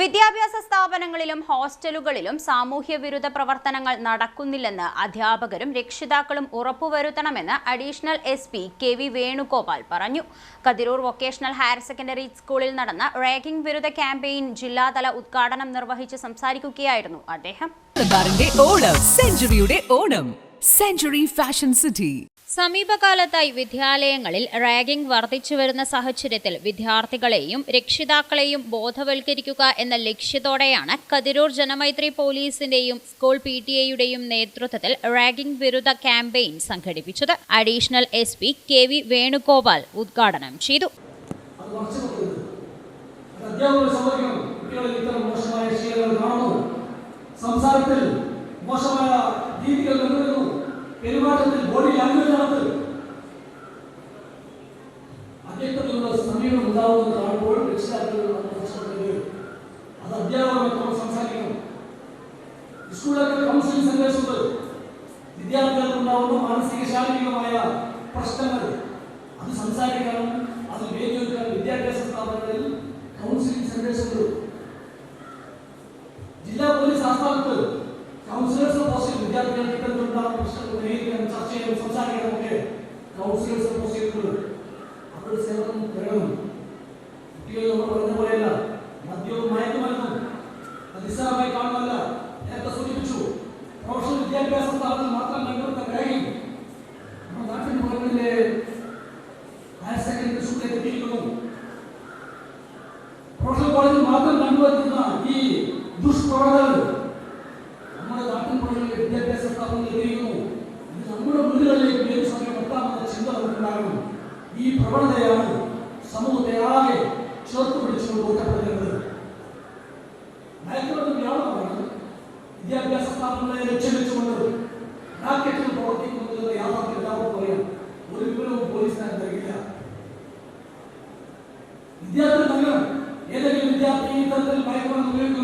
വിദ്യാഭ്യാസ സ്ഥാപനങ്ങളിലും ഹോസ്റ്റലുകളിലും സാമൂഹ്യ വിരുദ്ധ പ്രവർത്തനങ്ങൾ നടക്കുന്നില്ലെന്ന് അധ്യാപകരും രക്ഷിതാക്കളും ഉറപ്പുവരുത്തണമെന്ന് അഡീഷണൽ എസ്.പി. കെ.വി. വേണുഗോപാൽ പറഞ്ഞു. കതിരൂർ വൊക്കേഷണൽ ഹയർ സെക്കൻഡറി സ്കൂളിൽ നടന്ന റാഗിംഗ് വിരുദ്ധ ക്യാമ്പയിൻ ജില്ലാതല ഉദ്ഘാടനം നിർവഹിച്ച് സംസാരിക്കുകയായിരുന്നു അദ്ദേഹം. Century fashion city. സമീപകാലത്തായി വിദ്യാലയങ്ങളിൽ റാഗിംഗ് വർദ്ധിച്ചുവരുന്ന സാഹചര്യത്തിൽ വിദ്യാർത്ഥികളെയും രക്ഷിതാക്കളെയും ബോധവൽക്കരിക്കുക എന്ന ലക്ഷ്യത്തോടെയാണ് കതിരൂർ ജനമൈത്രി പോലീസിന്റെയും സ്കൂൾ PTA-യുടെയും നേതൃത്വത്തിൽ റാഗിംഗ് വിരുദ്ധ ക്യാമ്പയിൻ സംഘടിപ്പിച്ചത്. Additional SP. കെ.വി. വേണുഗോപാൽ ഉദ്ഘാടനം ചെയ്തു. മോശമായ രീതികൾ നിലനിൽക്കുന്നു. പെരുമാറ്റത്തിൽ ബോഡി ലാംഗ്വേജ് ആണ് അദ്ദേഹത്തിനുള്ള സമീപനം ഉണ്ടാവുന്നത് കാണുമ്പോൾ രക്ഷിതാക്കൾ അത് അധ്യാപകരെ നമ്മൾ സംസാരിക്കണം. സ്കൂളിലൊക്കെ കൗൺസിലിംഗ് സെന്റേഴ്സ് ഉണ്ട്. വിദ്യാർത്ഥികൾക്ക് ഉണ്ടാവുന്ന മാനസിക ശാരീരികമായ പ്രശ്നങ്ങൾ അത് സംസാരിക്കണം, അത് വേദിയൊരുക്കാൻ വിദ്യാഭ്യാസ സ്ഥാപനങ്ങളിൽ കൗൺസിലിംഗ് സെന്റേഴ്സ് ഉണ്ട്. ജില്ലാ പോലീസ് ആസ്ഥാനത്ത് കൗൺസിലേഴ്സ് പോസ്റ്റ് വിദ്യാർത്ഥികൾക്ക് ഇത്തരത്തിലുണ്ടാകുന്ന പ്രശ്നങ്ങൾ പരിഹരിക്കാൻ ചർച്ച ചെയ്യാനും സംസാരിക്കാനും ഒക്കെ കൗൺസിലേഴ്സ് പോസ്റ്റ് ചെയ്തിട്ടുണ്ട്. അവരുടെ സേവനം തരണം. കുട്ടികൾ നമ്മൾ പറഞ്ഞ പോലെയല്ല, മദ്യവും മയക്കുമരുന്നും നിസ്സാരമായി കാണുന്നതല്ല. നേരത്തെ സൂചിപ്പിച്ചു, പ്രൊഫഷണൽ വിദ്യാഭ്യാസ സ്ഥാപനത്തിൽ മാത്രം കണ്ടുവരുന്ന കാര്യം നമ്മുടെ നാട്ടിൻ പുറങ്ങളിലെ ഹയർ സെക്കൻഡറി സ്കൂളിലേക്ക് എത്തിയിരിക്കുന്നു. പ്രൊഫഷണൽ കോളേജിൽ മാത്രം കണ്ടുവരുന്ന ഈ ദുഷ്പ്രവണതകൾ വിദ്യാഭ്യാസ സ്ഥാപനങ്ങളിൽ എത്തിയിരിക്കുന്നു. ഇത് നമ്മുടെ വീടുകളിലേക്ക് ഏത് സമയം എത്താമെന്ന ചിന്ത നമുക്കുണ്ടാകണം. ഈ പ്രവണതയാണ് സമൂഹത്തെ ആകെ ചേർത്ത് പിടിച്ചുകൊണ്ട് ഒറ്റപ്പെടുന്നത്. മയക്കുമരുന്ന് വ്യാപകമാണ്. വിദ്യാഭ്യാസ സ്ഥാപനങ്ങളെ ലക്ഷ്യം വെച്ചുകൊണ്ട് റാക്കറ്റുകൾ പ്രവർത്തിക്കുന്നത് യാഥാർത്ഥ്യം എല്ലാവർക്കും അറിയാം. ഒരു വിവരവും പോലീസിന് നൽകില്ല. വിദ്യാർത്ഥി നൽകണം. ഏതെങ്കിലും വിദ്യാർത്ഥി ഇത്തരത്തിൽ മയക്കുമരുന്ന് ഉപയോഗിക്കുന്നു